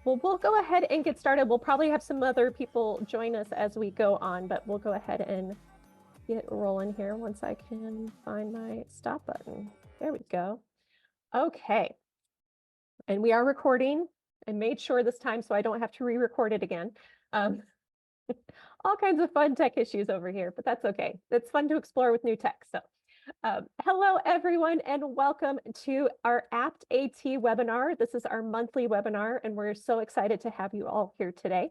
Well, we'll go ahead and get started. We'll probably have some other people join us as we go on, but we'll go ahead and get rolling here once I can find my stop button. There we go. Okay. And we are recording and made sure this time so I don't have to re-record it again. All kinds of fun tech issues over here, but that's okay. It's fun to explore with new tech. So hello, everyone, and welcome to our APTAT webinar. This is our monthly webinar, and we're so excited to have you all here today.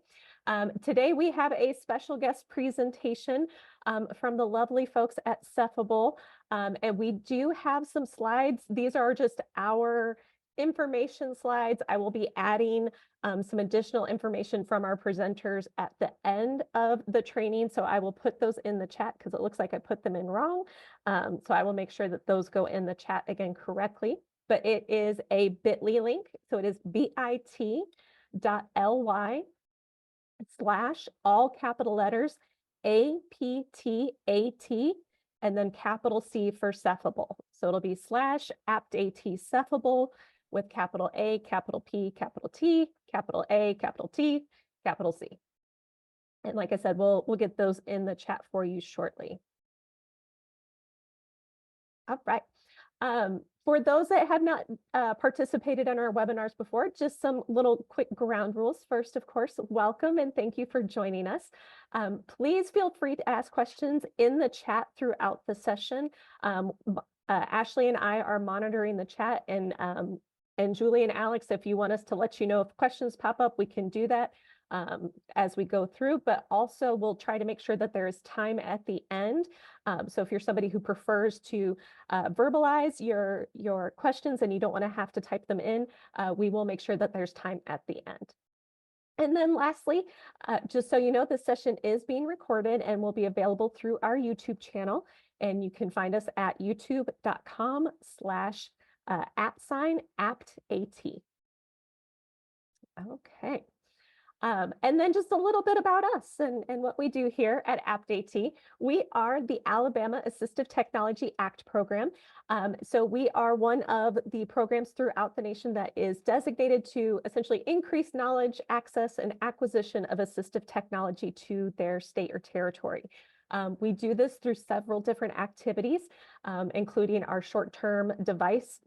Today, we have a special guest presentation from the lovely folks at Cephable, and we do have some slides. These are just our information slides. I will be adding some additional information from our presenters at the end of the training. So I will put those in the chat because it looks like I put them in wrong. So I will make sure that those go in the chat again correctly. But it is a bit.ly link. So it is bit.ly/ all capital letters APTAT and then capital C for Cephable. So it'll be /APTAT Cephable with capital A, capital P, capital T, capital A, capital T, capital C. And like I said, we'll get those in the chat for you shortly. All right. For those that have not participated in our webinars before, just some little quick ground rules. First, of course, welcome and thank you for joining us. Please feel free to ask questions in the chat throughout the session. Ashley and I are monitoring the chat, and Julie and Alex, if you want us to let you know if questions pop up, we can do that as we go through, but also we'll try to make sure that there is time at the end. So if you're somebody who prefers to verbalize your questions and you don't want to have to type them in, we will make sure that there's time at the end. And then lastly, just so you know, this session is being recorded and will be available through our YouTube channel. And you can find us at youtube.com/@APTAT. Okay. And then just a little bit about us and what we do here at APTAT. We are the Alabama Assistive Technology Act program. So we are one of the programs throughout the nation that is designated to essentially increase knowledge, access, and acquisition of assistive technology to their state or territory. We do this through several different activities, including our short-term device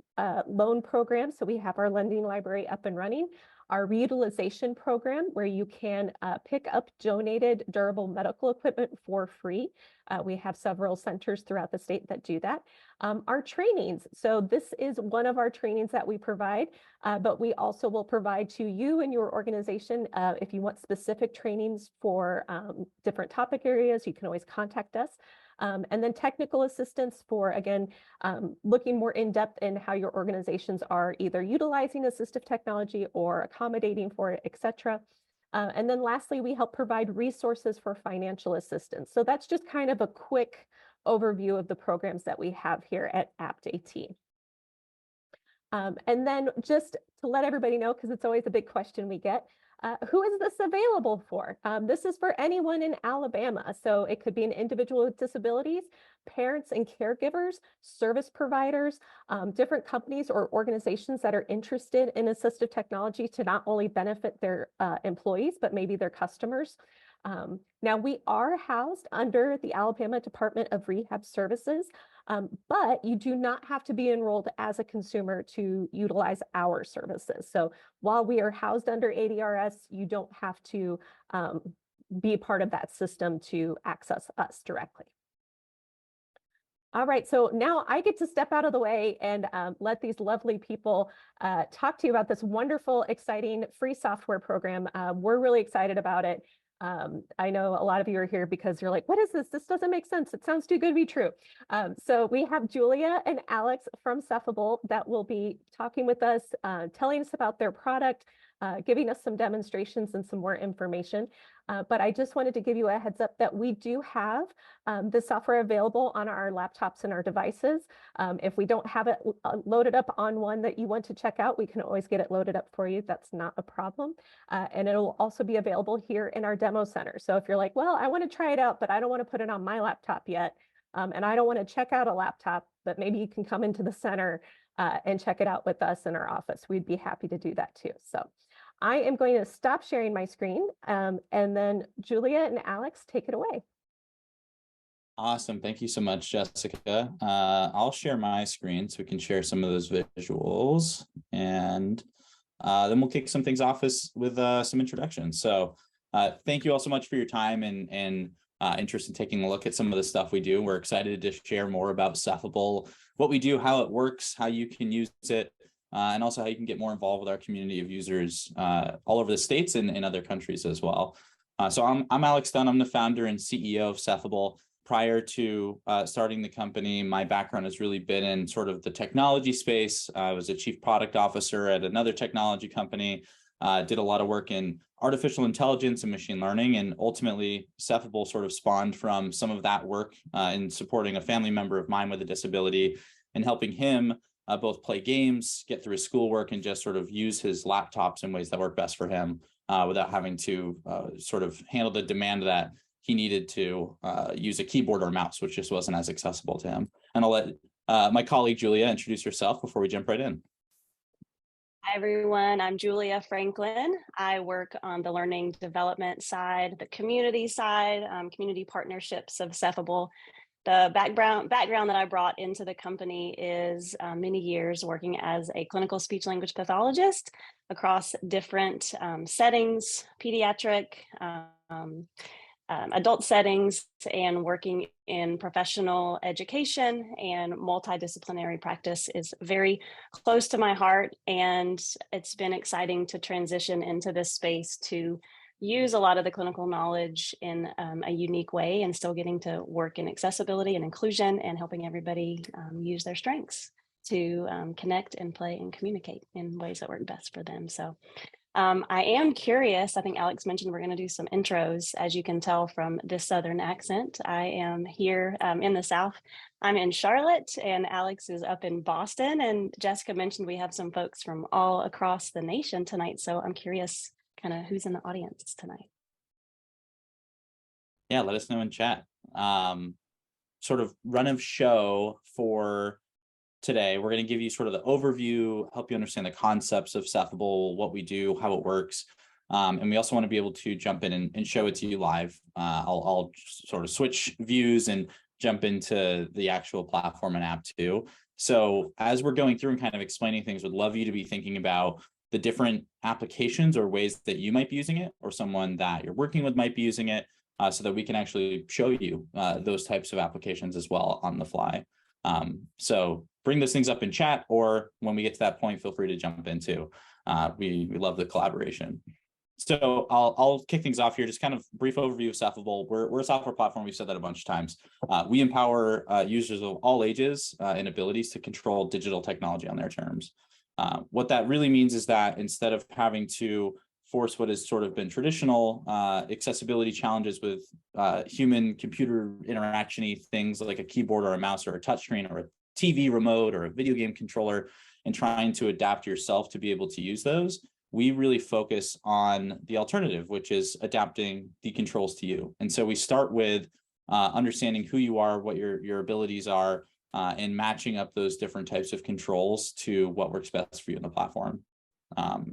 loan program. So we have our lending library up and running. Our reutilization program, where you can pick up donated durable medical equipment for free. We have several centers throughout the state that do that. Our trainings, so this is one of our trainings that we provide, but we also will provide to you and your organization if you want specific trainings for different topic areas, you can always contact us. And then technical assistance for, again, looking more in depth in how your organizations are either utilizing assistive technology or accommodating for it, et cetera. And then lastly, we help provide resources for financial assistance. So that's just kind of a quick overview of the programs that we have here at APTAT. And then just to let everybody know, because it's always a big question we get, who is this available for? This is for anyone in Alabama. So it could be an individual with disabilities, parents and caregivers, service providers, different companies or organizations that are interested in assistive technology to not only benefit their employees, but maybe their customers. Now, we are housed under the Alabama Department of Rehab Services, but you do not have to be enrolled as a consumer to utilize our services. So while we are housed under ADRS, you don't have to be part of that system to access us directly. All right, so now I get to step out of the way and let these lovely people talk to you about this wonderful, exciting free software program. We're really excited about it. I know a lot of you are here because you're like, what is this? This doesn't make sense. It sounds too good to be true. So we have Julia and Alex from Cephable that will be talking with us, telling us about their product, giving us some demonstrations and some more information. But I just wanted to give you a heads up that we do have the software available on our laptops and our devices. If we don't have it loaded up on one that you want to check out, we can always get it loaded up for you. That's not a problem. And it'll also be available here in our demo center. So if you're like, well, I want to try it out, but I don't want to put it on my laptop yet, and I don't want to check out a laptop, but maybe you can come into the center and check it out with us in our office. We'd be happy to do that too. So I am going to stop sharing my screen, and then Julia and Alex, take it away. Awesome. Thank you so much, Jessica. I'll share my screen so we can share some of those visuals, and then we'll kick some things off with some introductions. So thank you all so much for your time and interest in taking a look at some of the stuff we do. We're excited to share more about Cephable, what we do, how it works, how you can use it, and also how you can get more involved with our community of users all over the States and in other countries as well. So I'm Alex Dunn. I'm the founder and CEO of Cephable. Prior to starting the company, my background has really been in sort of the technology space. I was a chief product officer at another technology company, did a lot of work in artificial intelligence and machine learning, and ultimately Cephable sort of spawned from some of that work in supporting a family member of mine with a disability and helping him both play games, get through his schoolwork, and just sort of use his laptops in ways that work best for him without having to sort of handle the demand that he needed to use a keyboard or a mouse, which just wasn't as accessible to him. And I'll let my colleague Julia introduce herself before we jump right in. Hi, everyone. I'm Julia Franklin. I work on the learning development side, the community side, community partnerships of Cephable. The background that I brought into the company is many years working as a clinical speech language pathologist across different settings, pediatric, adult settings, and working in professional education and multidisciplinary practice is very close to my heart. And it's been exciting to transition into this space to use a lot of the clinical knowledge in a unique way and still getting to work in accessibility and inclusion and helping everybody use their strengths to connect and play and communicate in ways that work best for them. So I am curious. I think Alex mentioned we're going to do some intros. As you can tell from this Southern accent, I am here in the South. I'm in Charlotte and Alex is up in Boston. And Jessica mentioned we have some folks from all across the nation tonight. So I'm curious kind of who's in the audience tonight. Yeah, let us know in chat. Sort of run of show for today, we're going to give you sort of the overview, help you understand the concepts of Cephable, what we do, how it works. And we also want to be able to jump in and show it to you live. I'll sort of switch views and jump into the actual platform and app too. So as we're going through and kind of explaining things, would love you to be thinking about the different applications or ways that you might be using it or someone that you're working with might be using it so that we can actually show you those types of applications as well on the fly. So bring those things up in chat, or when we get to that point, feel free to jump in too. We love the collaboration. So I'll kick things off here. Just kind of brief overview of Cephable. We're a software platform. We've said that a bunch of times. We empower users of all ages and abilities to control digital technology on their terms. What that really means is that instead of having to force what has sort of been traditional accessibility challenges with human computer interaction-y things like a keyboard or a mouse or a touchscreen or a TV remote or a video game controller, and trying to adapt yourself to be able to use those, we really focus on the alternative, which is adapting the controls to you. And so we start with understanding who you are, what your abilities are, and matching up those different types of controls to what works best for you in the platform.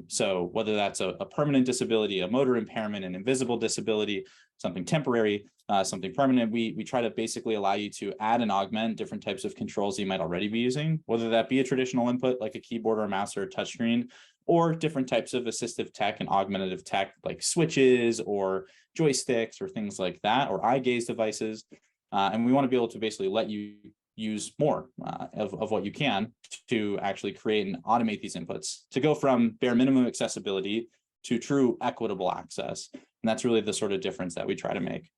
So whether that's a permanent disability, a motor impairment, an invisible disability, something temporary, something permanent, we try to basically allow you to add and augment different types of controls you might already be using, whether that be a traditional input like a keyboard or a mouse or a touchscreen, or different types of assistive tech and augmentative tech like switches or joysticks or things like that, or eye gaze devices. And we want to be able to basically let you use more of what you can to actually create and automate these inputs to go from bare minimum accessibility to true equitable access. And that's really the sort of difference that we try to make.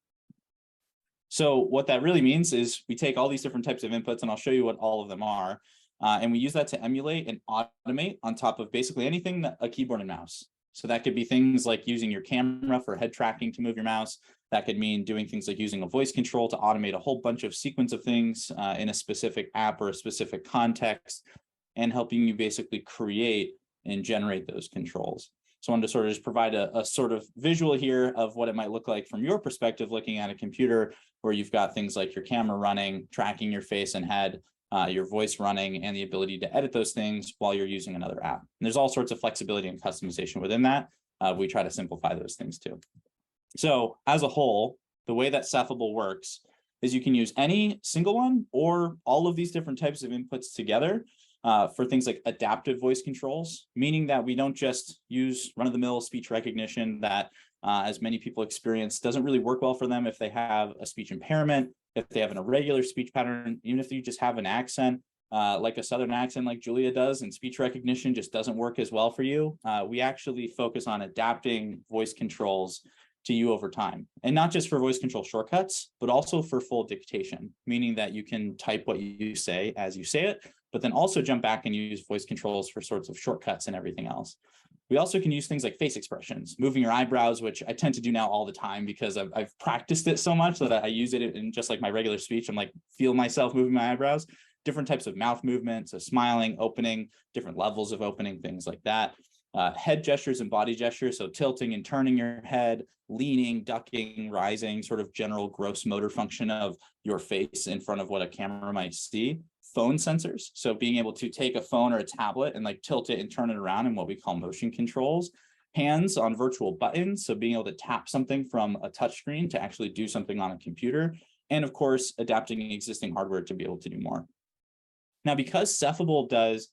So what that really means is we take all these different types of inputs, and I'll show you what all of them are. And we use that to emulate and automate on top of basically anything that a keyboard and mouse. So that could be things like using your camera for head tracking to move your mouse. That could mean doing things like using a voice control to automate a whole bunch of sequence of things in a specific app or a specific context, and helping you basically create and generate those controls. So I wanted to sort of just provide a sort of visual here of what it might look like from your perspective, looking at a computer where you've got things like your camera running, tracking your face and head, your voice running, and the ability to edit those things while you're using another app. And there's all sorts of flexibility and customization within that. we try to simplify those things too. So as a whole, the way that Cephable works is you can use any single one or all of these different types of inputs together for things like adaptive voice controls, meaning that we don't just use run-of-the-mill speech recognition that, as many people experience, doesn't really work well for them if they have a speech impairment, if they have an irregular speech pattern, even if you just have an accent, like a Southern accent like Julia does, and speech recognition just doesn't work as well for you. We actually focus on adapting voice controls to you over time, and not just for voice control shortcuts, but also for full dictation, meaning that you can type what you say as you say it, but then also jump back and use voice controls for sorts of shortcuts and everything else. We also can use things like face expressions, moving your eyebrows, which I tend to do now all the time because I've practiced it so much that I use it in just like my regular speech. I'm like, feel myself moving my eyebrows, different types of mouth movements, so smiling, opening, different levels of opening, things like that. Head gestures and body gestures, so tilting and turning your head, leaning, ducking, rising, sort of general gross motor function of your face in front of what a camera might see. Phone sensors, so being able to take a phone or a tablet and like tilt it and turn it around in what we call motion controls. Hands on virtual buttons, so being able to tap something from a touch screen to actually do something on a computer. And of course, adapting existing hardware to be able to do more. Now, because Cephable does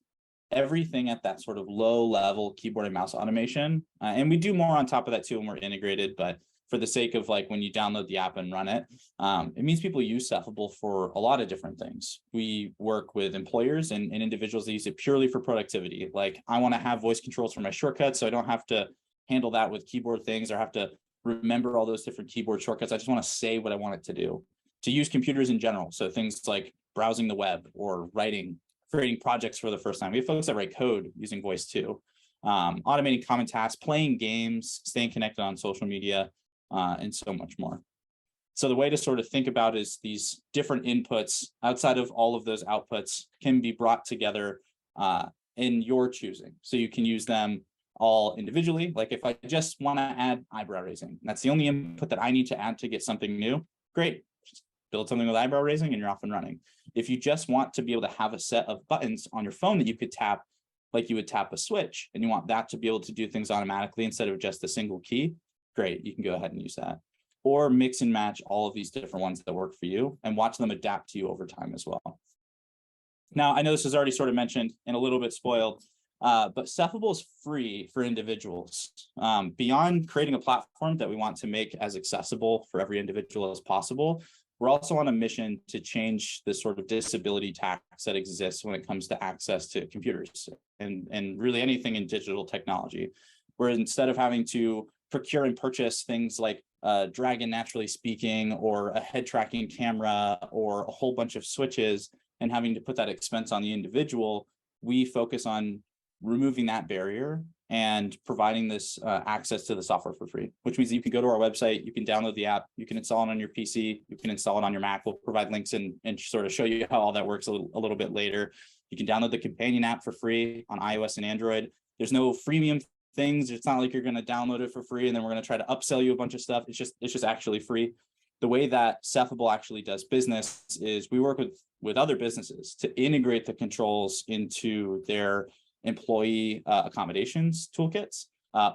everything at that sort of low level keyboard and mouse automation, and we do more on top of that too when we're integrated, but for the sake of like when you download the app and run it, it means people use Cephable for a lot of different things. We work with employers and individuals that use it purely for productivity. Like, I want to have voice controls for my shortcuts, so I don't have to handle that with keyboard things or have to remember all those different keyboard shortcuts. I just want to say what I want it to do. To use computers in general, so things like browsing the web or writing, creating projects for the first time. We have folks that write code using voice too. Automating common tasks, playing games, staying connected on social media, and so much more. So the way to sort of think about is these different inputs outside of all of those outputs can be brought together in your choosing. So you can use them all individually. Like if I just want to add eyebrow raising, that's the only input that I need to add to get something new. Great. Just build something with eyebrow raising and you're off and running. If you just want to be able to have a set of buttons on your phone that you could tap like you would tap a switch, and you want that to be able to do things automatically instead of just a single key, great, you can go ahead and use that. Or mix and match all of these different ones that work for you and watch them adapt to you over time as well. Now, I know this is already sort of mentioned and a little bit spoiled, but Cephable is free for individuals. Beyond creating a platform that we want to make as accessible for every individual as possible, we're also on a mission to change the sort of disability tax that exists when it comes to access to computers and really anything in digital technology, where instead of having to procure and purchase things like Dragon Naturally Speaking or a head tracking camera or a whole bunch of switches and having to put that expense on the individual, we focus on removing that barrier and providing this access to the software for free, which means that you can go to our website, you can download the app, you can install it on your PC, you can install it on your Mac. We'll provide links and sort of show you how all that works a little bit later. You can download the companion app for free on iOS and Android. There's no freemium things. It's not like you're going to download it for free and then we're going to try to upsell you a bunch of stuff. It's just actually free. The way that Cephable actually does business is we work with other businesses to integrate the controls into their employee accommodations toolkits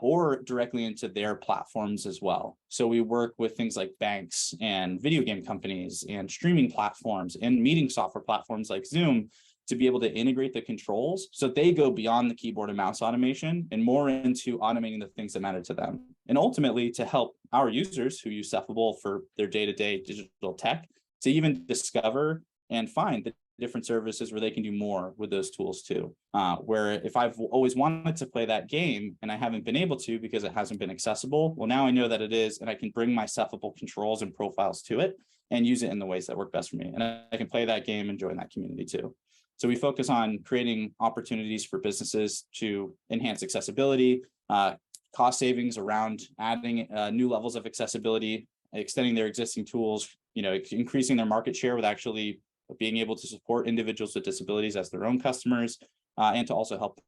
or directly into their platforms as well. So we work with things like banks and video game companies and streaming platforms and meeting software platforms like Zoom to be able to integrate the controls so they go beyond the keyboard and mouse automation and more into automating the things that matter to them. And ultimately to help our users who use Cephable for their day-to-day digital tech to even discover and find the different services where they can do more with those tools too. Where if I've always wanted to play that game and I haven't been able to because it hasn't been accessible, well, now I know that it is, and I can bring my Cephable controls and profiles to it and use it in the ways that work best for me. And I can play that game and join that community too. So we focus on creating opportunities for businesses to enhance accessibility, cost savings around adding new levels of accessibility, extending their existing tools, increasing their market share with actually being able to support individuals with disabilities as their own customers, and to also help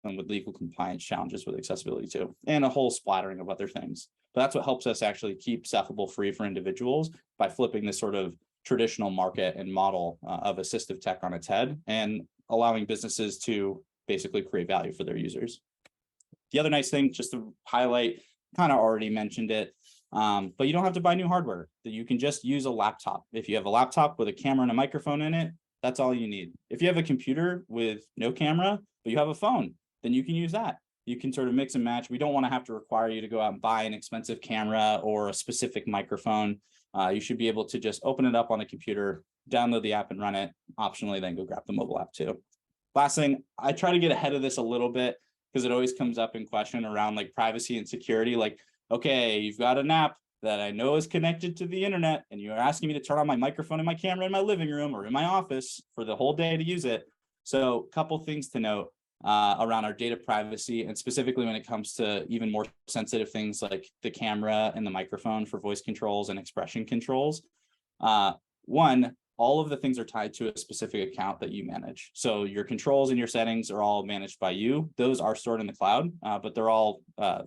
them with legal compliance challenges with accessibility too, and a whole splattering of other things. But that's what helps us actually keep Cephable free for individuals by flipping this sort of traditional market and model of assistive tech on its head and allowing businesses to basically create value for their users. The other nice thing, just to highlight, kind of already mentioned it, but you don't have to buy new hardware. That you can just use a laptop. If you have a laptop with a camera and a microphone in it, that's all you need. If you have a computer with no camera, but you have a phone, then you can use that. You can sort of mix and match. We don't want to have to require you to go out and buy an expensive camera or a specific microphone. You should be able to just open it up on the computer, download the app and run it. Optionally, then go grab the mobile app too. Last thing, I try to get ahead of this a little bit because it always comes up in question around like privacy and security. Like, okay, you've got an app that I know is connected to the internet and you're asking me to turn on my microphone and my camera in my living room or in my office for the whole day to use it. So a couple things to note around our data privacy, and specifically when it comes to even more sensitive things like the camera and the microphone for voice controls and expression controls. One, all of the things are tied to a specific account that you manage. So your controls and your settings are all managed by you. Those are stored in the cloud, but they're all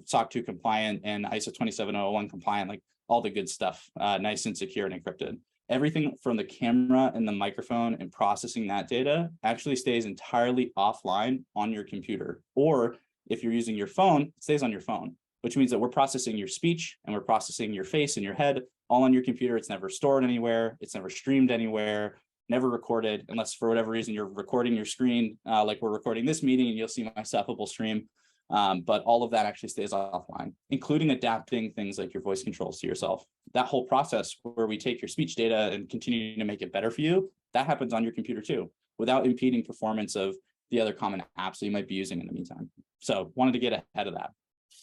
SOC 2 compliant and ISO 27001 compliant, like all the good stuff, nice and secure and encrypted. Everything from the camera and the microphone and processing that data actually stays entirely offline on your computer. Or if you're using your phone, it stays on your phone, which means that we're processing your speech and we're processing your face and your head all on your computer. It's never stored anywhere. It's never streamed anywhere, never recorded, unless for whatever reason you're recording your screen, like we're recording this meeting and you'll see my Cephable stream. But all of that actually stays offline, including adapting things like your voice controls to yourself. That whole process where we take your speech data and continue to make it better for you, that happens on your computer too, without impeding performance of the other common apps that you might be using in the meantime. So wanted to get ahead of that.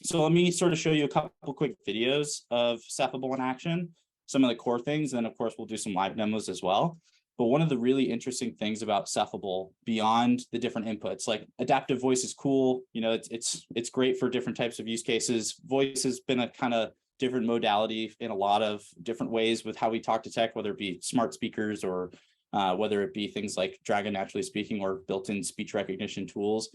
So let me sort of show you a couple quick videos of Cephable in action, some of the core things, and of course we'll do some live demos as well. But one of the really interesting things about Cephable beyond the different inputs, like adaptive voice is cool, you know, it's great for different types of use cases. Voice has been a kind of different modality in a lot of different ways with how we talk to tech, whether it be smart speakers or whether it be things like Dragon Naturally Speaking or built-in speech recognition tools.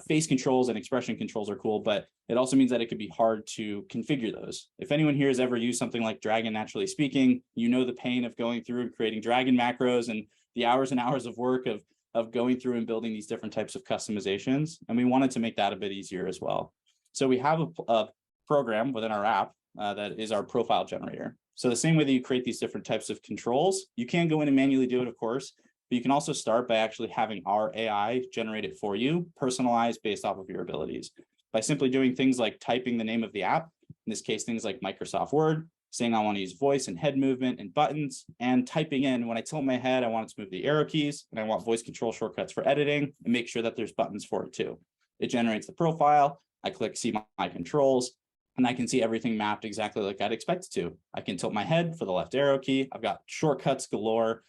Face controls and expression controls are cool, but it also means that it could be hard to configure those. If anyone here has ever used something like Dragon Naturally Speaking, you know the pain of going through and creating Dragon macros and the hours and hours of work of going through and building these different types of customizations. And we wanted to make that a bit easier as well. So we have a program within our app that is our profile generator. So the same way that you create these different types of controls, you can go in and manually do it, of course, but you can also start by actually having our AI generate it for you, personalized based off of your abilities. By simply doing things like typing the name of the app, in this case, things like Microsoft Word, saying I want to use voice and head movement and buttons, and typing in when I tilt my head, I want it to move the arrow keys, and I want voice control shortcuts for editing, and make sure that there's buttons for it too. It generates the profile, I click see my controls, and I can see everything mapped exactly like I'd expect it to. I can tilt my head for the left arrow key. I've got shortcuts galore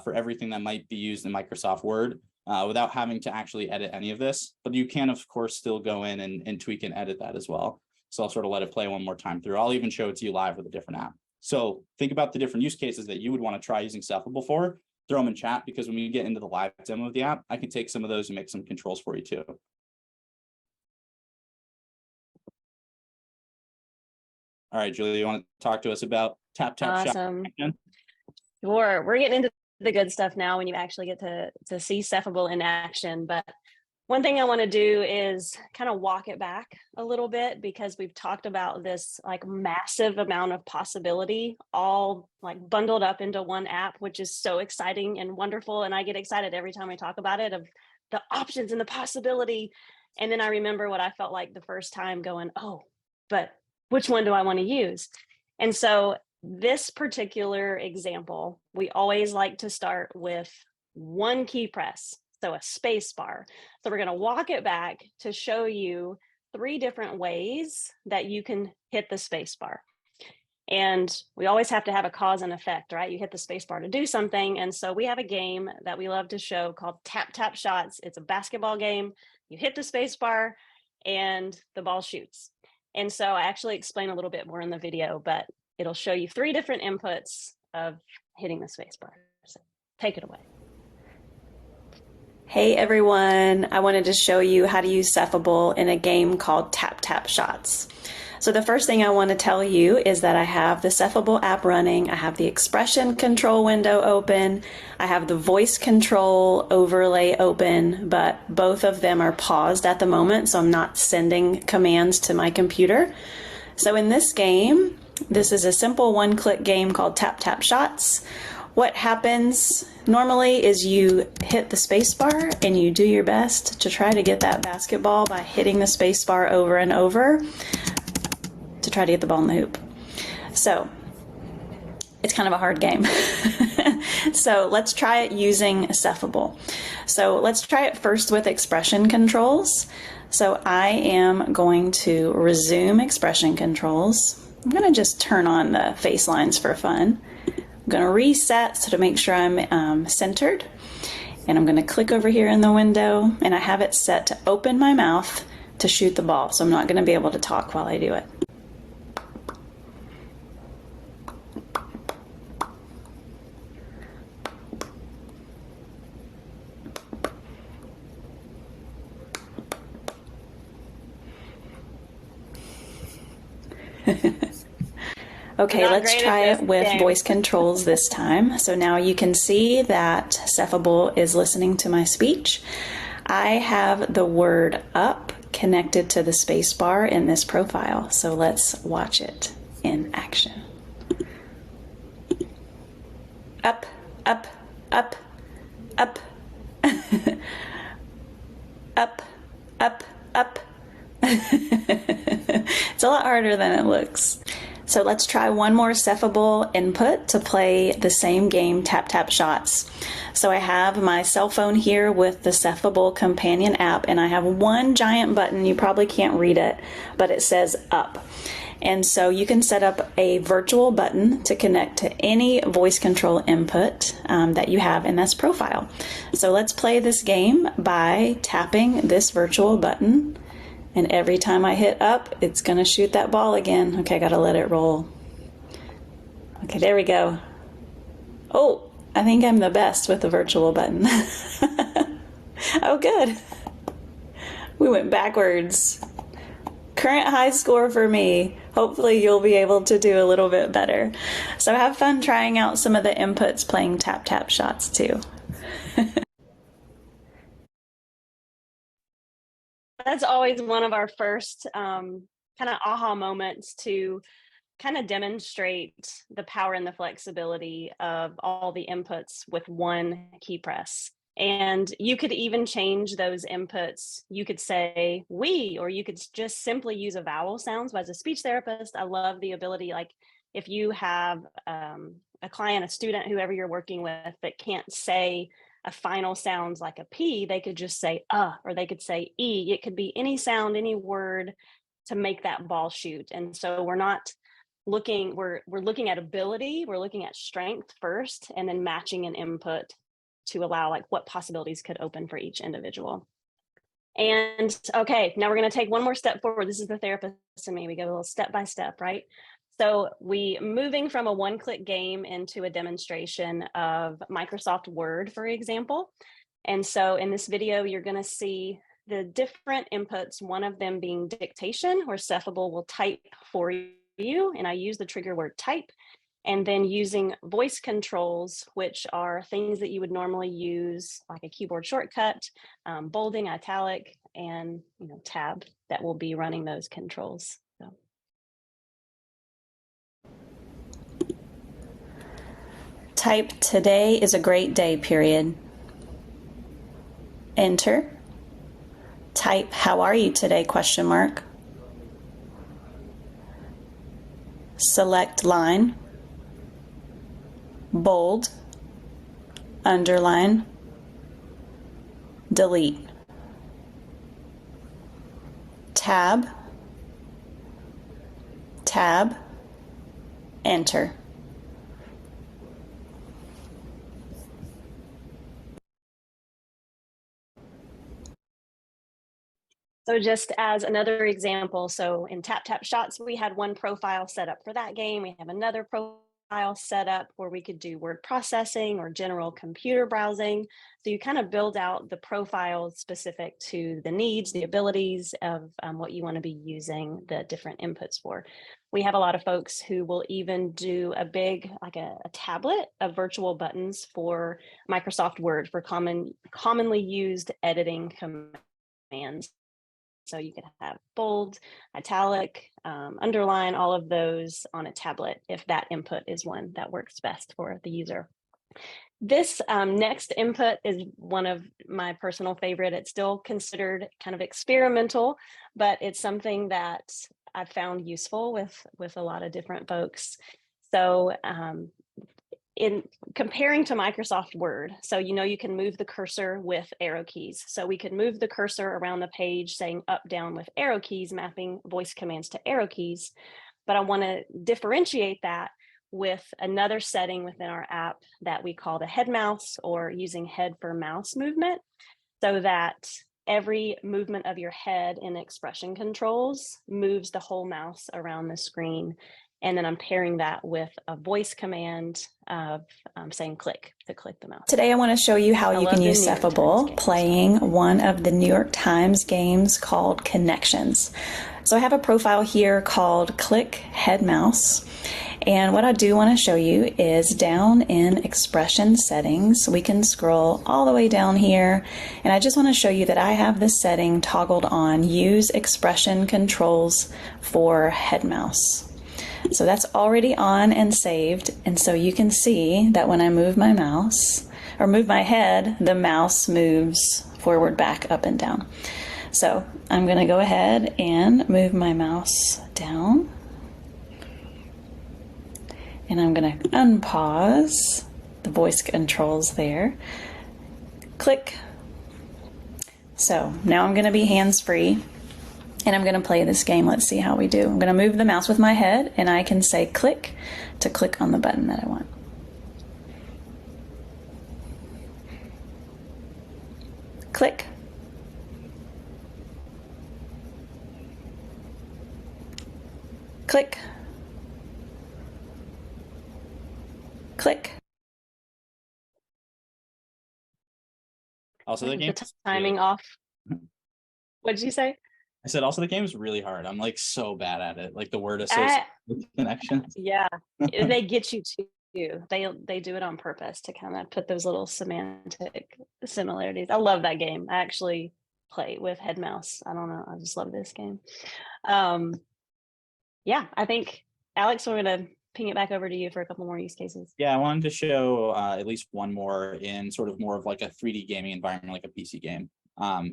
for everything that might be used in Microsoft Word without having to actually edit any of this. But you can, of course, still go in and tweak and edit that as well. So I'll sort of let it play one more time through. I'll even show it to you live with a different app. So think about the different use cases that you would want to try using Cephable for. Throw them in chat, because when we get into the live demo of the app, I can take some of those and make some controls for you too. All right, Julia, you want to talk to us about tap, tap, Awesome. shot? Sure. We're getting into the good stuff now when you actually get to see Cephable in action. But one thing I want to do is kind of walk it back a little bit, because we've talked about this like massive amount of possibility all like bundled up into one app, which is so exciting and wonderful. And I get excited every time I talk about it, of the options and the possibility. And then I remember what I felt like the first time going, oh, but which one do I want to use? And so this particular example, we always like to start with one key press, so a space bar. So we're going to walk it back to show you 3 different ways that you can hit the space bar. And we always have to have a cause and effect, right? You hit the space bar to do something. And so we have a game that we love to show called Tap Tap Shots. It's a basketball game. You hit the space bar and the ball shoots. And so I actually explain a little bit more in the video, but it'll show you 3 different inputs of hitting the spacebar. So take it away. Hey everyone, I wanted to show you how to use Cephable in a game called Tap Tap Shots. So the first thing I want to tell you is that I have the Cephable app running. I have the expression control window open. I have the voice control overlay open, but both of them are paused at the moment, so I'm not sending commands to my computer. So in this game, this is a simple one-click game called Tap Tap Shots. What happens normally is you hit the space bar and you do your best to try to get that basketball by hitting the space bar over and over to try to get the ball in the hoop. So it's kind of a hard game. So let's try it using Cephable. So let's try it first with expression controls. So I am going to resume expression controls. I'm going to just turn on the face lines for fun. I'm going to reset so to make sure I'm centered. And I'm going to click over here in the window, and I have it set to open my mouth to shoot the ball. So I'm not going to be able to talk while I do it. Okay, let's try it with voice controls this time. So now you can see that Cephable is listening to my speech. I have the word up connected to the space bar in this profile. So let's watch it in action. Up, up, up, up, up, up, up. It's a lot harder than it looks. So let's try one more Cephable input to play the same game, Tap Tap Shots. So I have my cell phone here with the Cephable companion app, and I have one giant button. You probably can't read it, but it says up. And so you can set up a virtual button to connect to any voice control input that you have in this profile. So let's play this game by tapping this virtual button. And every time I hit up, it's going to shoot that ball again. Okay, I got to let it roll. Okay, there we go. Oh, I think I'm the best with the virtual button. Oh, good. We went backwards. Current high score for me. Hopefully you'll be able to do a little bit better. So have fun trying out some of the inputs playing Tap Tap Shots too. That's always one of our first kind of aha moments to kind of demonstrate the power and the flexibility of all the inputs with one key press. And you could even change those inputs. You could say we, or you could just simply use a vowel sound. So as a speech therapist, I love the ability, like if you have a client, a student, whoever you're working with that can't say a final sounds like a P, they could just say or they could say E. It could be any sound, any word to make that ball shoot. And so we're not looking, we're looking at ability, we're looking at strength first, and then matching an input to allow like what possibilities could open for each individual. And okay, now we're going to take one more step forward. This is the therapist in me. We go a little step by step, right? So we moving from a one-click game into a demonstration of Microsoft Word, for example. And so in this video, you're going to see the different inputs, one of them being dictation, where Cephable will type for you. And I use the trigger word type. And then using voice controls, which are things that you would normally use, like a keyboard shortcut, bolding, italic, and tab, that will be running those controls. So. Type today is a great day, period. Enter. Type how are you today, question mark. Select line. Bold, underline, delete. Tab, tab, enter. So just as another example, so in Tap Tap Shots, we had one profile set up for that game. We have another profile set up where we could do word processing or general computer browsing. So you kind of build out the profile specific to the needs, the abilities of what you want to be using the different inputs for. We have a lot of folks who will even do a big, like a tablet of virtual buttons for Microsoft Word for commonly used editing commands. So you could have bold, italic, underline, all of those on a tablet if that input is one that works best for the user. This next input is one of my personal favorite. It's still considered kind of experimental, but it's something that I've found useful with a lot of different folks. So in comparing to Microsoft Word, so you can move the cursor with arrow keys. So we could move the cursor around the page saying up, down with arrow keys, mapping voice commands to arrow keys. But I want to differentiate that with another setting within our app that we call the head mouse, or using head for mouse movement, so that every movement of your head in expression controls moves the whole mouse around the screen. And then I'm pairing that with a voice command of saying click to click the mouse. Today I want to show you how you can use Cephable playing one of the New York Times games called Connections. So I have a profile here called Click Head Mouse. And what I do want to show you is down in expression settings, we can scroll all the way down here. And I just want to show you that I have this setting toggled on use expression controls for head mouse. So that's already on and saved. And so you can see that when I move my mouse or move my head, the mouse moves forward, back, up, and down. So I'm going to go ahead and move my mouse down. And I'm going to unpause the voice controls there. Click. So now I'm going to be hands-free. And I'm going to play this game. Let's see how we do. I'm going to move the mouse with my head, and I can say click to click on the button that I want. Click. Click. Click. Also, the game timing off. What did you say? I said also the game is really hard. I'm like so bad at it. Like the word association connections. Yeah, they get you too. They do it on purpose to kind of put those little semantic similarities. I love that game. I actually play with head mouse. I don't know. I just love this game. Yeah, I think Alex, we're gonna ping it back over to you for a couple more use cases. Yeah, I wanted to show at least one more in sort of more of like a 3D gaming environment, like a PC game.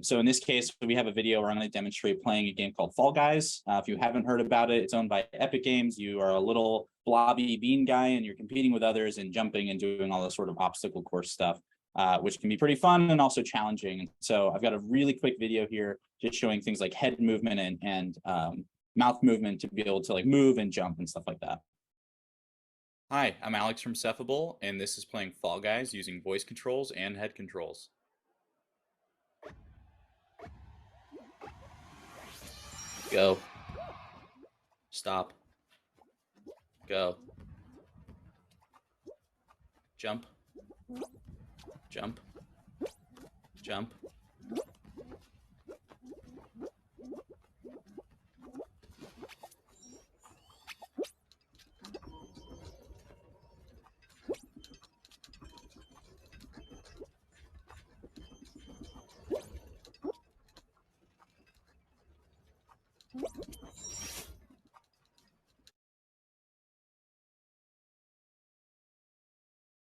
So in this case, we have a video where I'm going to demonstrate playing a game called Fall Guys. If you haven't heard about it, it's owned by Epic Games. You are a little blobby bean guy and you're competing with others and jumping and doing all this sort of obstacle course stuff, which can be pretty fun and also challenging. So I've got a really quick video here just showing things like head movement and mouth movement to be able to like move and jump and stuff like that. Hi, I'm Alex from Cephable, and this is playing Fall Guys using voice controls and head controls. Go. Stop. Go. Jump. Jump. Jump.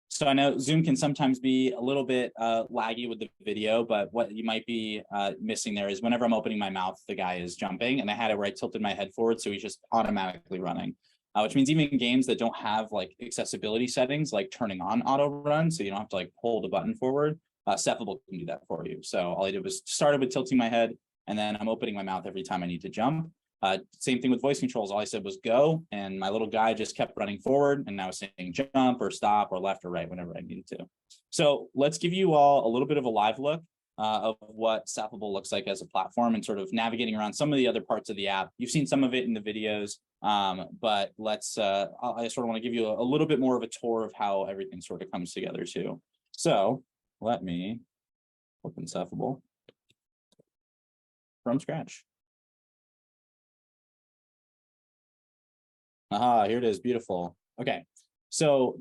So I know Zoom can sometimes be a little bit laggy with the video, but what you might be missing there is whenever I'm opening my mouth, the guy is jumping, and I had it where I tilted my head forward, so he's just automatically running. Which means even games that don't have like accessibility settings, like turning on auto run, so you don't have to like pull the button forward, Cephable can do that for you. So all I did was started with tilting my head, and then I'm opening my mouth every time I need to jump. Same thing with voice controls. All I said was go, and my little guy just kept running forward, and I was saying jump or stop or left or right whenever I needed to. So let's give you all a little bit of a live look of what Cephable looks like as a platform and sort of navigating around some of the other parts of the app. You've seen some of it in the videos, but let's, I sort of want to give you a little bit more of a tour of how everything sort of comes together too. So let me open Cephable from scratch. Aha, here it is, beautiful. Okay, so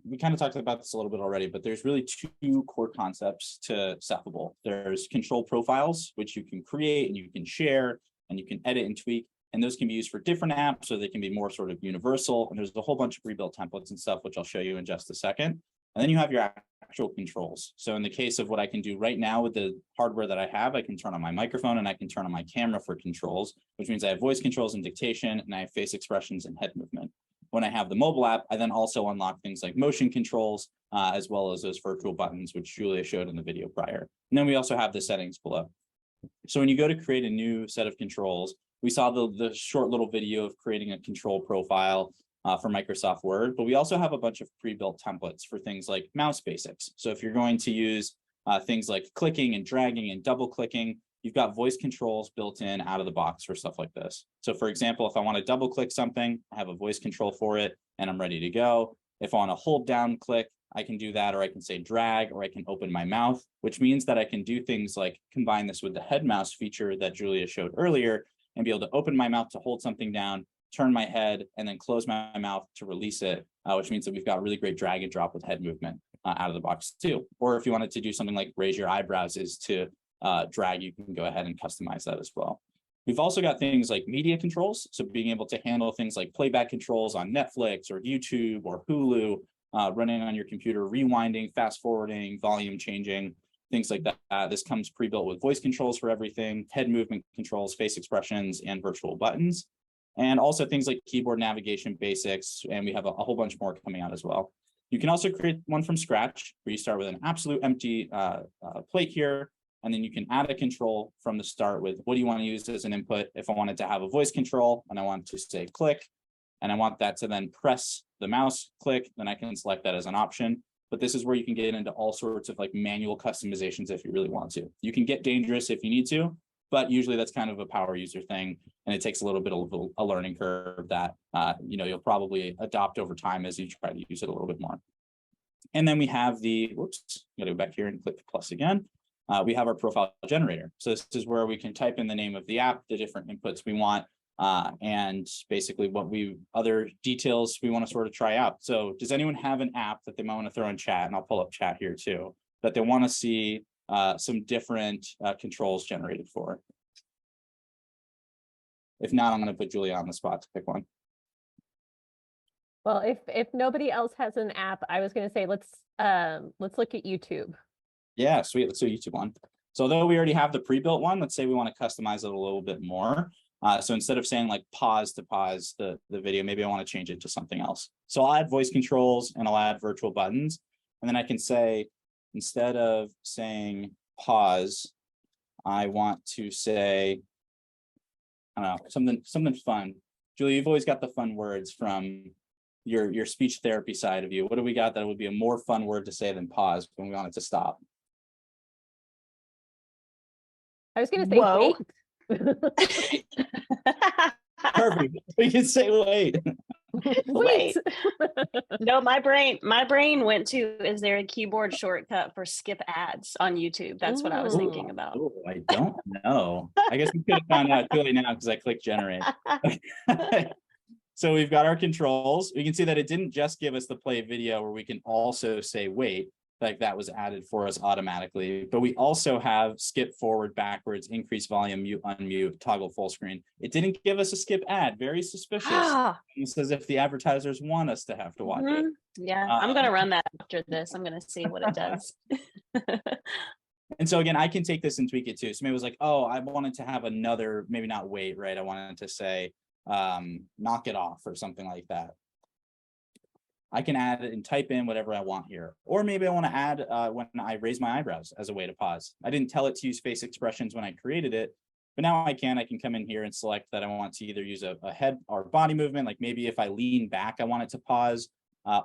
we kind of talked about this a little bit already, but there's really two core concepts to Cephable. There's control profiles, which you can create and you can share and you can edit and tweak. And those can be used for different apps, so they can be more sort of universal. And there's a whole bunch of pre-built templates and stuff, which I'll show you in just a second. And then you have your actual controls. So in the case of what I can do right now with the hardware that I have, I can turn on my microphone and I can turn on my camera for controls, which means I have voice controls and dictation, and I have face expressions and head movement. When I have the mobile app, I then also unlock things like motion controls, as well as those virtual buttons, which Julia showed in the video prior. And then we also have the settings below. So when you go to create a new set of controls, we saw the short little video of creating a control profile for Microsoft Word, but we also have a bunch of pre-built templates for things like mouse basics. So if you're going to use things like clicking and dragging and double clicking, you've got voice controls built in out of the box for stuff like this. So for example, if I want to double click something, I have a voice control for it and I'm ready to go. If I want to hold down click, I can do that, or I can say drag, or I can open my mouth, which means that I can do things like combine this with the head mouse feature that Julia showed earlier and be able to open my mouth to hold something down, turn my head, and then close my mouth to release it, which means that we've got really great drag and drop with head movement out of the box too. Or if you wanted to do something like raise your eyebrows is to drag, you can go ahead and customize that as well. We've also got things like media controls. So being able to handle things like playback controls on Netflix or YouTube or Hulu, running on your computer, rewinding, fast forwarding, volume changing, things like that. This comes pre-built with voice controls for everything, head movement controls, face expressions, and virtual buttons. And also things like keyboard navigation basics. And we have a whole bunch more coming out as well. You can also create one from scratch where you start with an absolute empty plate here. And then you can add a control from the start with what do you want to use as an input. If I wanted to have a voice control and I want to say click, and I want that to then press the mouse click, then I can select that as an option. But this is where you can get into all sorts of like manual customizations if you really want to. You can get dangerous if you need to, but usually that's kind of a power user thing. And it takes a little bit of a learning curve that you'll probably adopt over time as you try to use it a little bit more. And then we have the, whoops, gotta go back here and click plus again. We have our profile generator. So this is where we can type in the name of the app, the different inputs we want, and basically what other details we want to sort of try out. So does anyone have an app that they might want to throw in chat? And I'll pull up chat here too, that they want to see some different controls generated for. If not, I'm going to put Julia on the spot to pick one. Well, if nobody else has an app, I was going to say let's look at YouTube. Yeah, sweet. Let's do a YouTube one. So although we already have the pre-built one, let's say we want to customize it a little bit more. So instead of saying like pause to pause the video, maybe I want to change it to something else. So I'll add voice controls and I'll add virtual buttons. And then I can say, instead of saying pause, I want to say, I don't know, something fun. Julie, you've always got the fun words from your speech therapy side of you. What do we got that would be a more fun word to say than pause when we want it to stop? I was going to say Whoa. wait. Perfect. We can say wait. Wait. No, my brain went to, is there a keyboard shortcut for skip ads on YouTube? That's what I was thinking about. Ooh, I don't know. I guess we could have found out too late now because I clicked generate. So we've got our controls. We can see that it didn't just give us the play video where we can also say wait, like that was added for us automatically. But we also have skip forward, backwards, increase volume, mute, unmute, toggle full screen. It didn't give us a skip ad. Very suspicious. It's as if the advertisers want us to have to watch it. Yeah, I'm going to run that after this. I'm going to see what it does. And so again, I can take this and tweak it too. So maybe it was like, oh, I wanted to have another, maybe not wait, right? I wanted to say, knock it off or something like that. I can add it and type in whatever I want here. Or maybe I want to add when I raise my eyebrows as a way to pause. I didn't tell it to use face expressions when I created it, but now I can come in here and select that I want to either use a head or body movement. Like maybe if I lean back, I want it to pause.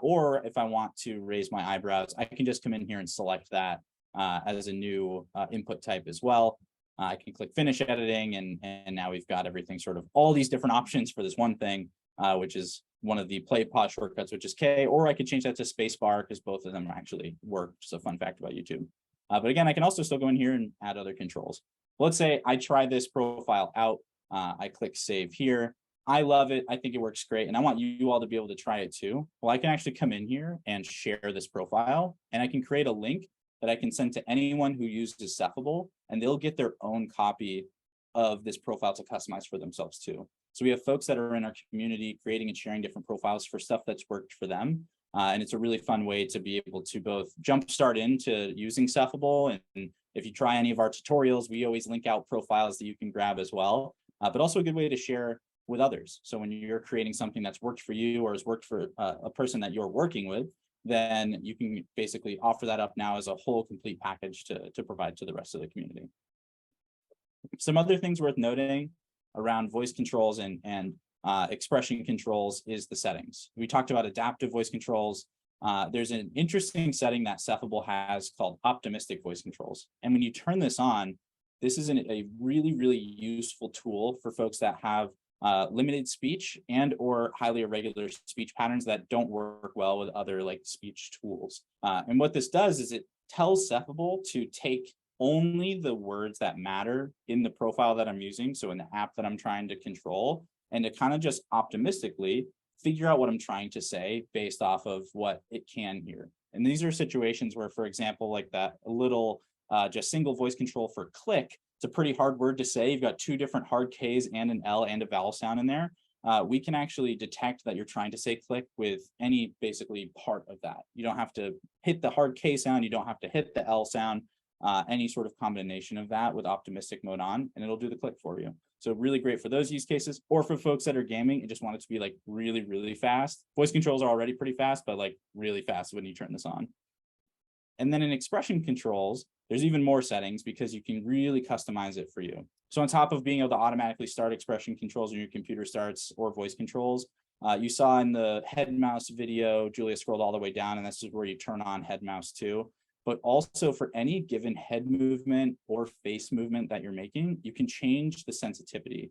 Or if I want to raise my eyebrows, I can just come in here and select that as a new input type as well. I can click finish editing, and now we've got everything sort of all these different options for this one thing, which is one of the play pause shortcuts, which is K, or I could change that to spacebar because both of them actually work. Just a fun fact about YouTube. But again, I can also still go in here and add other controls. Let's say I try this profile out. I click save here. I love it. I think it works great. And I want you all to be able to try it too. Well, I can actually come in here and share this profile, and I can create a link that I can send to anyone who uses Cephable, and they'll get their own copy of this profile to customize for themselves too. So we have folks that are in our community creating and sharing different profiles for stuff that's worked for them. And it's a really fun way to be able to both jumpstart into using Cephable. And if you try any of our tutorials, we always link out profiles that you can grab as well, but also a good way to share with others. So when you're creating something that's worked for you or has worked for a person that you're working with, then you can basically offer that up now as a whole complete package to provide to the rest of the community. Some other things worth noting around voice controls and expression controls is the settings. We talked about adaptive voice controls. There's an interesting setting that Cephable has called optimistic voice controls. And when you turn this on, this is a really, really useful tool for folks that have limited speech and or highly irregular speech patterns that don't work well with other like speech tools. And what this does is it tells Cephable to take only the words that matter in the profile that I'm using, so in the app that I'm trying to control, and to kind of just optimistically figure out what I'm trying to say based off of what it can hear. And these are situations where, for example, like that little just single voice control for click, it's a pretty hard word to say. You've got two different hard Ks and an L and a vowel sound in there. We can actually detect that you're trying to say click with any basically part of that. You don't have to hit the hard K sound. You don't have to hit the L sound. Any sort of combination of that with optimistic mode on, and it'll do the click for you. So really great for those use cases, or for folks that are gaming and just want it to be like really, really fast. Voice controls are already pretty fast, but like really fast when you turn this on. And then in expression controls, there's even more settings because you can really customize it for you. So on top of being able to automatically start expression controls when your computer starts or voice controls, you saw in the head mouse video, Julia scrolled all the way down, and this is where you turn on head mouse too. But also for any given head movement or face movement that you're making, you can change the sensitivity.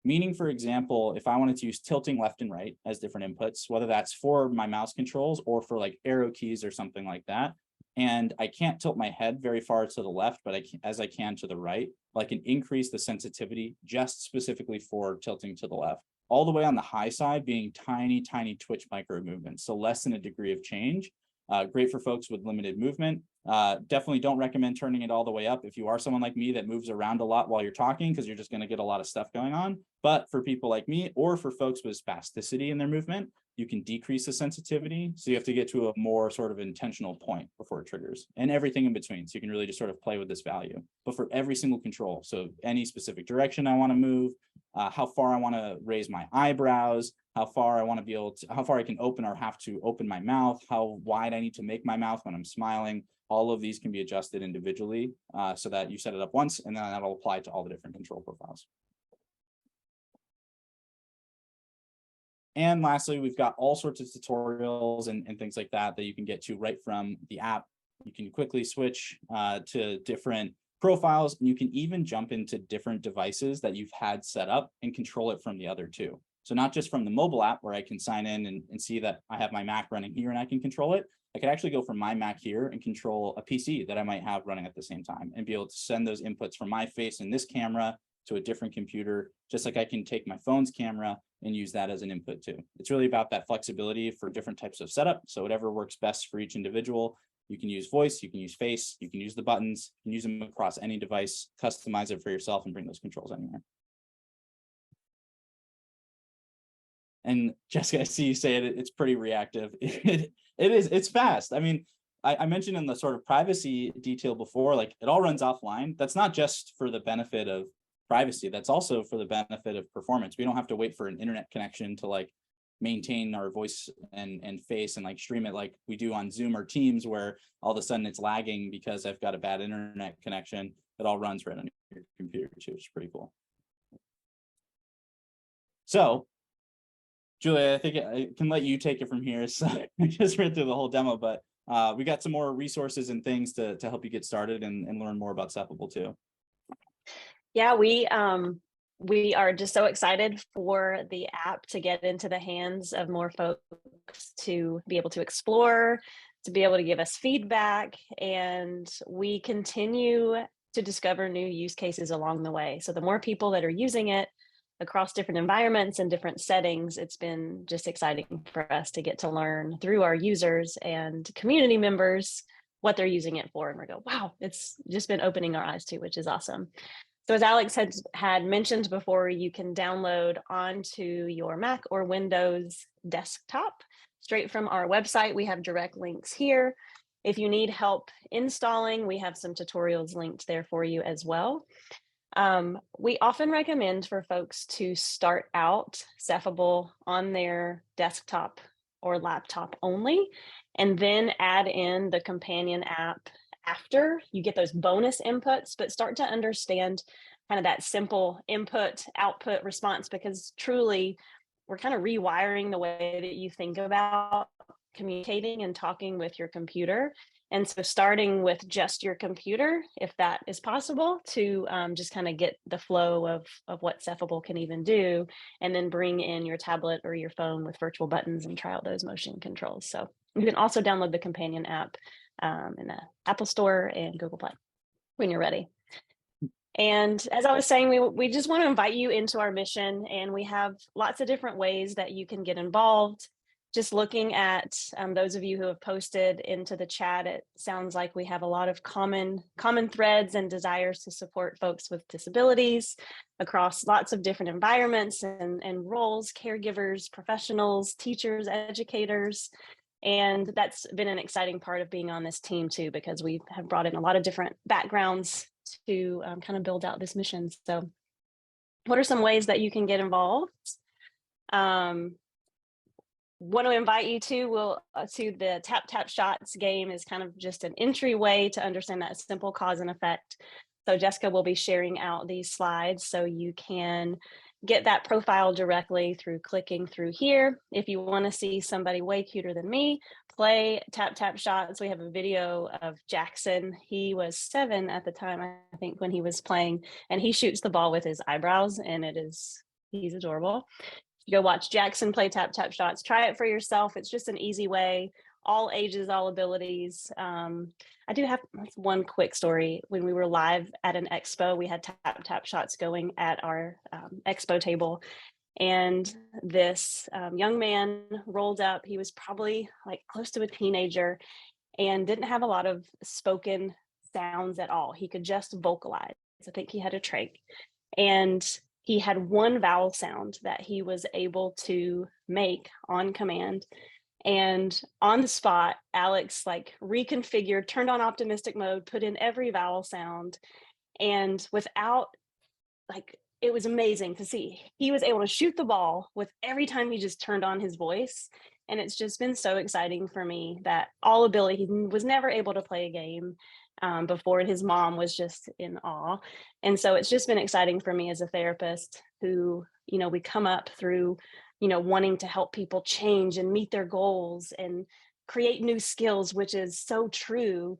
Meaning, for example, if I wanted to use tilting left and right as different inputs, whether that's for my mouse controls or for like arrow keys or something like that, and I can't tilt my head very far to the left, but as I can to the right, I can increase the sensitivity just specifically for tilting to the left. All the way on the high side being tiny, tiny twitch micro movements, so less than a degree of change. Great for folks with limited movement. Definitely don't recommend turning it all the way up if you are someone like me that moves around a lot while you're talking, because you're just going to get a lot of stuff going on. But for people like me, or for folks with spasticity in their movement, you can decrease the sensitivity. So you have to get to a more sort of intentional point before it triggers, and everything in between. So you can really just sort of play with this value. But for every single control, so any specific direction I want to move, how far I want to raise my eyebrows, how far I want to be able to, how far I can open or have to open my mouth, how wide I need to make my mouth when I'm smiling. All of these can be adjusted individually so that you set it up once, and then that'll apply to all the different control profiles. And lastly, we've got all sorts of tutorials and things like that that you can get to right from the app. You can quickly switch to different profiles, and you can even jump into different devices that you've had set up and control it from the other two. So not just from the mobile app where I can sign in and see that I have my Mac running here and I can control it. I could actually go from my Mac here and control a PC that I might have running at the same time and be able to send those inputs from my face in this camera to a different computer, just like I can take my phone's camera and use that as an input too. It's really about that flexibility for different types of setup. So whatever works best for each individual. You can use voice, you can use face, you can use the buttons, you can use them across any device, customize it for yourself and bring those controls anywhere. And Jessica, I see you say it's pretty reactive. It's fast. I mean, I mentioned in the sort of privacy detail before, like it all runs offline. That's not just for the benefit of privacy, that's also for the benefit of performance. We don't have to wait for an internet connection to like maintain our voice and face and like stream it like we do on Zoom or Teams, where all of a sudden it's lagging because I've got a bad internet connection. It all runs right on your computer too, which is pretty cool. So Julia, I think I can let you take it from here. So I just read through the whole demo, but we got some more resources and things to help you get started and learn more about Cephable too. Yeah, we are just so excited for the app to get into the hands of more folks, to be able to explore, to be able to give us feedback, and we continue to discover new use cases along the way. So the more people that are using it across different environments and different settings, it's been just exciting for us to get to learn through our users and community members what they're using it for. And we go, wow, it's just been opening our eyes to, which is awesome. So as Alex had mentioned before, you can download onto your Mac or Windows desktop straight from our website. We have direct links here. If you need help installing, we have some tutorials linked there for you as well. We often recommend for folks to start out Cephable on their desktop or laptop only, and then add in the companion app after you get those bonus inputs, but start to understand kind of that simple input output response, because truly we're kind of rewiring the way that you think about communicating and talking with your computer. And so starting with just your computer, if that is possible, to just kind of get the flow of what Cephable can even do, and then bring in your tablet or your phone with virtual buttons and try out those motion controls. So you can also download the companion app in the Apple Store and Google Play when you're ready. And as I was saying, we just want to invite you into our mission, and we have lots of different ways that you can get involved. Just looking at those of you who have posted into the chat, it sounds like we have a lot of common threads and desires to support folks with disabilities across lots of different environments and roles, caregivers, professionals, teachers, educators. And that's been an exciting part of being on this team too, because we have brought in a lot of different backgrounds to kind of build out this mission. So what are some ways that you can get involved? Want to invite you to the Tap Tap Shots game is kind of just an entryway to understand that simple cause and effect. So Jessica will be sharing out these slides so you can get that profile directly through clicking through here. If you want to see somebody way cuter than me play Tap Tap Shots, we have a video of Jackson. He was 7 at the time, I think, when he was playing, and he shoots the ball with his eyebrows, and he's adorable. Go watch Jackson play Tap Tap Shots. Try it for yourself. It's just an easy way, all ages, all abilities. I do have one quick story. When we were live at an expo, we had Tap Tap Shots going at our expo table. And this young man rolled up. He was probably like close to a teenager and didn't have a lot of spoken sounds at all. He could just vocalize. I think he had a trach. And he had one vowel sound that he was able to make on command. And on the spot, Alex reconfigured, turned on optimistic mode, put in every vowel sound. And without it was amazing to see. He was able to shoot the ball with every time he just turned on his voice. And it's just been so exciting for me that all ability, he was never able to play a game before, and his mom was just in awe. And so it's just been exciting for me as a therapist who, we come up through, wanting to help people change and meet their goals and create new skills, which is so true.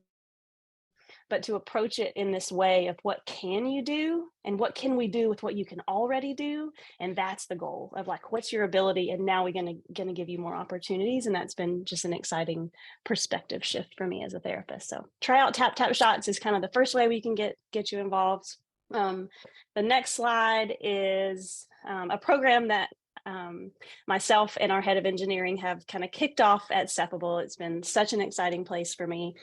But to approach it in this way of what can you do and what can we do with what you can already do, and that's the goal of what's your ability, and now we're gonna give you more opportunities. And that's been just an exciting perspective shift for me as a therapist. So try out Tap Tap Shots is kind of the first way we can get you involved. The next slide is a program that myself and our head of engineering have kind of kicked off at Cephable. It's been such an exciting place for me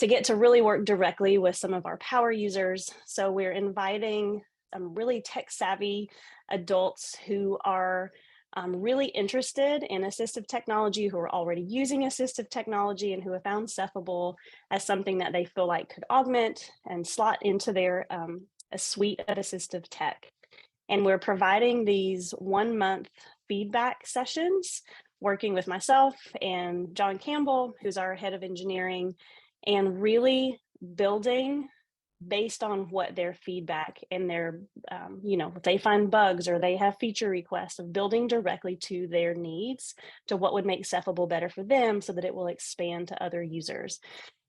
to get to really work directly with some of our power users. So we're inviting some really tech savvy adults who are really interested in assistive technology, who are already using assistive technology, and who have found Cephable as something that they feel like could augment and slot into their a suite of assistive tech. And we're providing these 1-month feedback sessions, working with myself and John Campbell, who's our head of engineering, and really building based on what their feedback and their, if they find bugs or they have feature requests, of building directly to their needs, to what would make Cephable better for them so that it will expand to other users.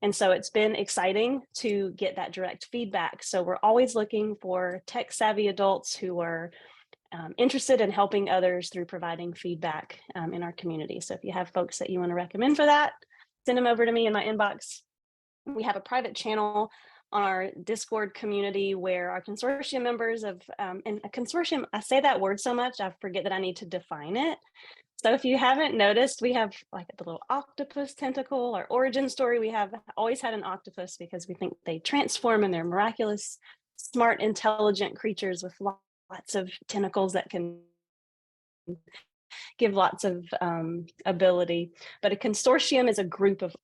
And so it's been exciting to get that direct feedback. So we're always looking for tech savvy adults who are interested in helping others through providing feedback in our community. So if you have folks that you want to recommend for that, send them over to me in my inbox. We have a private channel on our Discord community where our consortium members of, and a consortium, I say that word so much, I forget that I need to define it. So if you haven't noticed, we have like the little octopus tentacle, our origin story. We have always had an octopus because we think they transform and they're miraculous, smart, intelligent creatures with lots of tentacles that can give lots of ability. But a consortium is a group of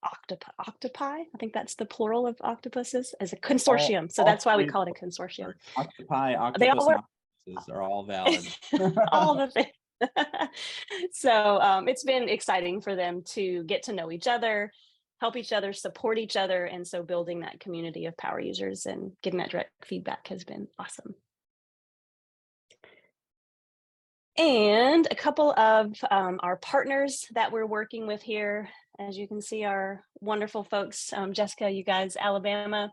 octopi. I think that's the plural of octopuses, as a consortium. So that's why we call it a consortium. Octopi, octopus, They all and octopuses are all valid. all the things. So it's been exciting for them to get to know each other, help each other, support each other. And so building that community of power users and getting that direct feedback has been awesome. And a couple of our partners that we're working with here, as you can see, are wonderful folks. Jessica, you guys, Alabama.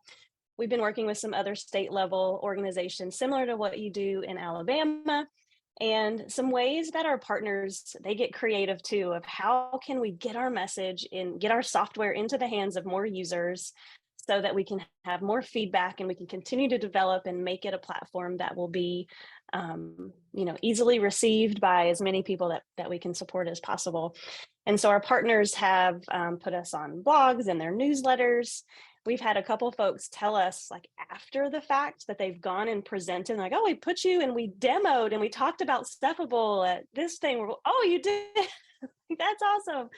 We've been working with some other state level organizations similar to what you do in Alabama, and some ways that our partners, they get creative too, of how can we get our message and get our software into the hands of more users so that we can have more feedback and we can continue to develop and make it a platform that will be easily received by as many people that we can support as possible. And so our partners have put us on blogs and their newsletters. We've had a couple folks tell us, like, after the fact, that they've gone and presented, like, oh, we put you and we demoed and we talked about Cephable at this thing. Oh, you did. That's awesome.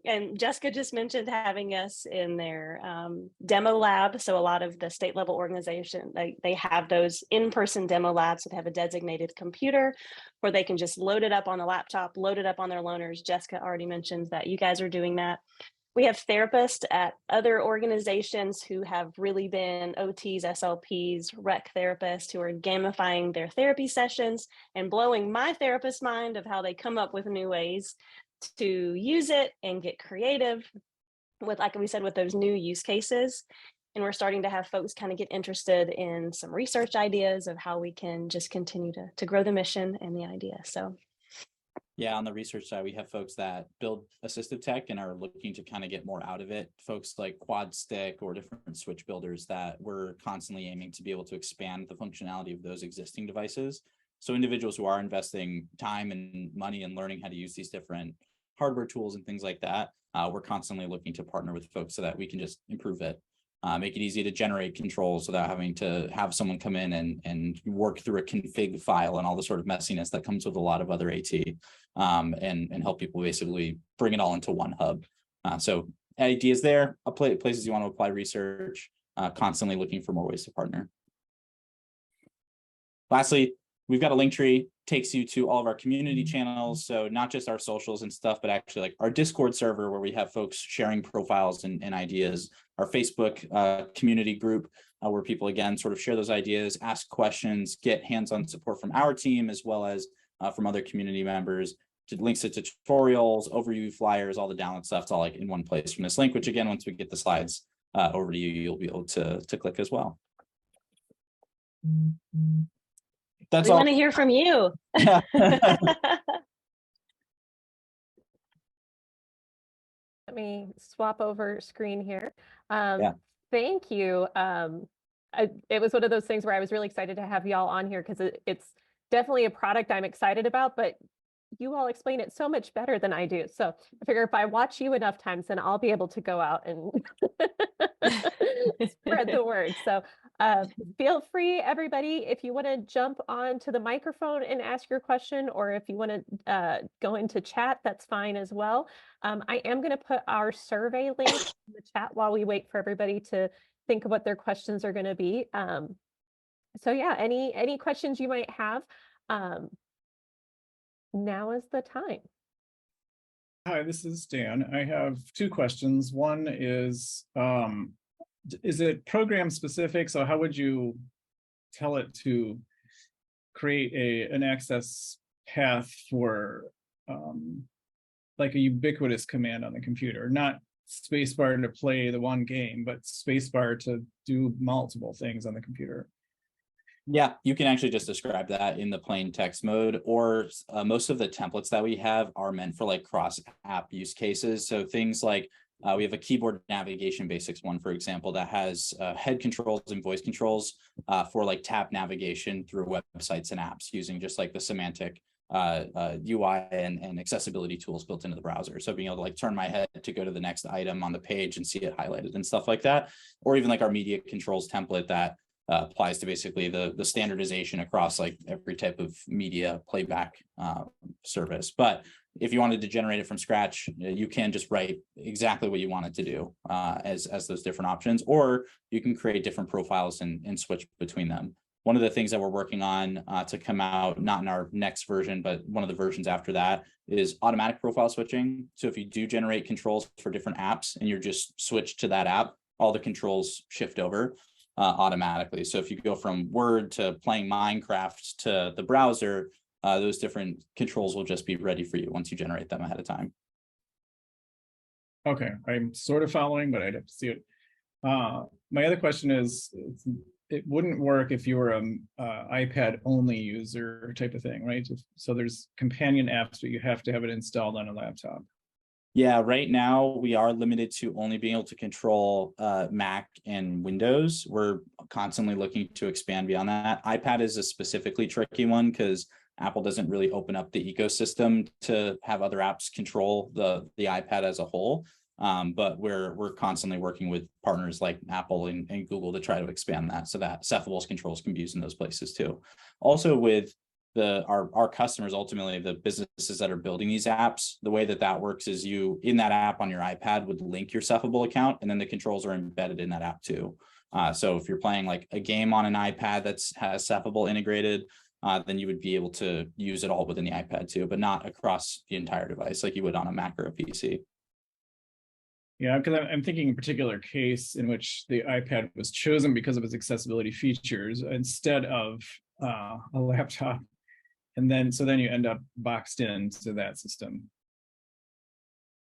And Jessica just mentioned having us in their demo lab. So a lot of the state level organization, they have those in-person demo labs that have a designated computer where they can just load it up on the laptop, load it up on their loaners. Jessica already mentioned that you guys are doing that. We have therapists at other organizations who have really been OTs, SLPs, rec therapists who are gamifying their therapy sessions and blowing my therapist's mind of how they come up with new ways to use it and get creative with, like we said, with those new use cases. And we're starting to have folks kind of get interested in some research ideas of how we can just continue to grow the mission and the idea. So yeah, on the research side, we have folks that build assistive tech and are looking to kind of get more out of it. Folks like Quad Stick or different switch builders that we're constantly aiming to be able to expand the functionality of those existing devices. So individuals who are investing time and money in learning how to use these different hardware tools and things like that, we're constantly looking to partner with folks so that we can just improve it. Make it easy to generate controls without having to have someone come in and work through a config file and all the sort of messiness that comes with a lot of other AT, and help people basically bring it all into one hub. So ideas there, places you want to apply research, constantly looking for more ways to partner. Lastly, we've got a link tree, takes you to all of our community channels. So not just our socials and stuff, but actually like our Discord server where we have folks sharing profiles and ideas, our Facebook community group where people, again, sort of share those ideas, ask questions, get hands-on support from our team, as well as from other community members, to links to tutorials, overview flyers, all the download stuff. It's all like in one place from this link, which again, once we get the slides over to you, you'll be able to click as well. That's we all. want to hear from you. Yeah. Let me swap over screen here. Yeah. Thank you. It was one of those things where I was really excited to have y'all on here because it's definitely a product I'm excited about, but you all explain it so much better than I do. So I figure if I watch you enough times, then I'll be able to go out and spread the word. So feel free, everybody, if you want to jump onto the microphone and ask your question, or if you want to go into chat, that's fine as well. I am going to put our survey link in the chat while we wait for everybody to think of what their questions are going to be. So yeah, any questions you might have, now is the time. Hi, this is Dan. I have two questions. One is is it program specific? So how would you tell it to create an access path for like a ubiquitous command on the computer, not spacebar to play the one game, but spacebar to do multiple things on the computer? Yeah, you can actually just describe that in the plain text mode, or most of the templates that we have are meant for like cross app use cases. So things like we have a keyboard navigation basics one, for example, that has head controls and voice controls for like tab navigation through websites and apps using just like the semantic UI and accessibility tools built into the browser. So being able to like turn my head to go to the next item on the page and see it highlighted and stuff like that, or even like our media controls template that applies to basically the standardization across like every type of media playback service. But if you wanted to generate it from scratch, you can just write exactly what you want it to do as those different options, or you can create different profiles and switch between them. One of the things that we're working on to come out, not in our next version, but one of the versions after that, is automatic profile switching. So if you do generate controls for different apps and you're just switched to that app, all the controls shift over automatically. So if you go from Word to playing Minecraft to the browser, those different controls will just be ready for you once you generate them ahead of time. Okay, I'm sort of following, but I'd have to see it. My other question is, it wouldn't work if you were an iPad only user type of thing, right? So there's companion apps, but you have to have it installed on a laptop. Yeah, right now we are limited to only being able to control Mac and Windows. We're constantly looking to expand beyond that. iPad is a specifically tricky one because Apple doesn't really open up the ecosystem to have other apps control the iPad as a whole. But we're constantly working with partners like Apple and Google to try to expand that so that Cephable's controls can be used in those places too. Also with our customers, ultimately the businesses that are building these apps, the way that works is you in that app on your iPad would link your Cephable account, and then the controls are embedded in that app too. So if you're playing like a game on an iPad that has Cephable integrated, then you would be able to use it all within the iPad too, but not across the entire device like you would on a Mac or a PC. Yeah, because I'm thinking a particular case in which the iPad was chosen because of its accessibility features instead of a laptop. And then, so then you end up boxed into that system.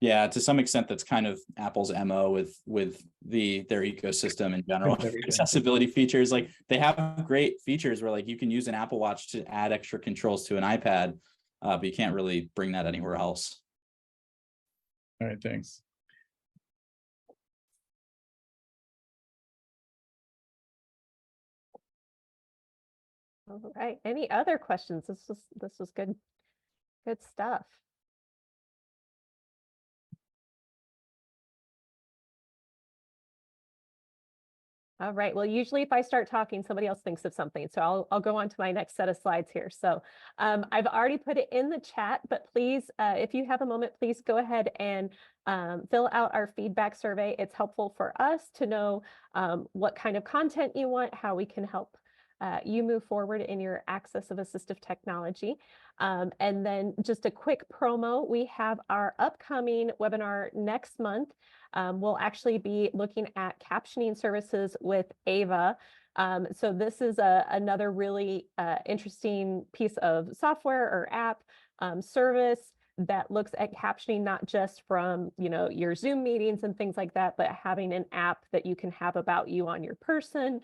Yeah, to some extent, that's kind of Apple's MO with their ecosystem in general. Accessibility features, like they have great features where like you can use an Apple Watch to add extra controls to an iPad, but you can't really bring that anywhere else. All right, thanks. All right. Any other questions? This was good stuff. All right. Well, usually if I start talking, somebody else thinks of something. So I'll go on to my next set of slides here. So I've already put it in the chat, but please, if you have a moment, please go ahead and fill out our feedback survey. It's helpful for us to know what kind of content you want, how we can help you move forward in your access of assistive technology. And then just a quick promo, we have our upcoming webinar next month. We'll actually be looking at captioning services with Ava. So this is another really interesting piece of software or app service that looks at captioning, not just from, your Zoom meetings and things like that, but having an app that you can have about you on your person,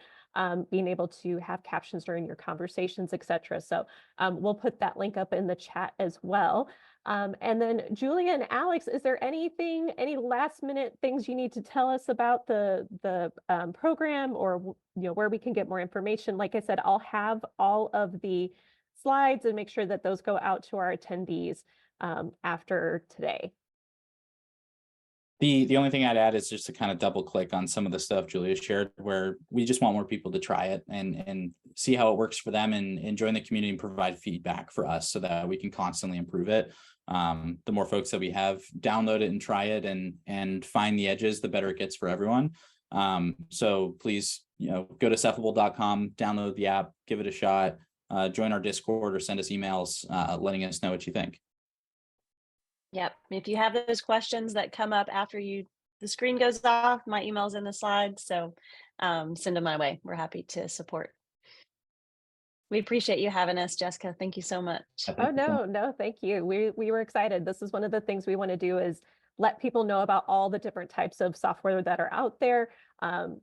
being able to have captions during your conversations, etc. So we'll put that link up in the chat as well. And then Julia and Alex, is there any last minute things you need to tell us about the program, or where we can get more information? Like I said, I'll have all of the slides and make sure that those go out to our attendees after today. The only thing I'd add is just to kind of double click on some of the stuff Julia shared, where we just want more people to try it and see how it works for them and join the community and provide feedback for us so that we can constantly improve it. The more folks that we have download it and try it and find the edges, the better it gets for everyone. So please, go to cephable.com, download the app, give it a shot, join our Discord or send us emails letting us know what you think. Yep. If you have those questions that come up after you the screen goes off, my email's in the slides. So send them my way. We're happy to support. We appreciate you having us, Jessica. Thank you so much. Oh, no, thank you. We were excited. This is one of the things we want to do is let people know about all the different types of software that are out there.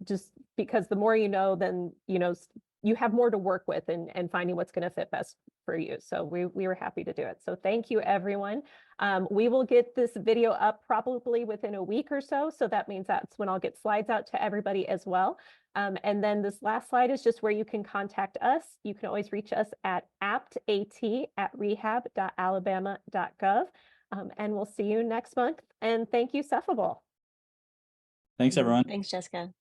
Just because the more you know, then, you have more to work with and finding what's going to fit best for you. So we were happy to do it. So thank you, everyone. We will get this video up probably within a week or so. So that means that's when I'll get slides out to everybody as well. And then this last slide is just where you can contact us. You can always reach us at aptat@rehab.alabama.gov. And we'll see you next month. And thank you, Cephable. Thanks, everyone. Thanks, Jessica.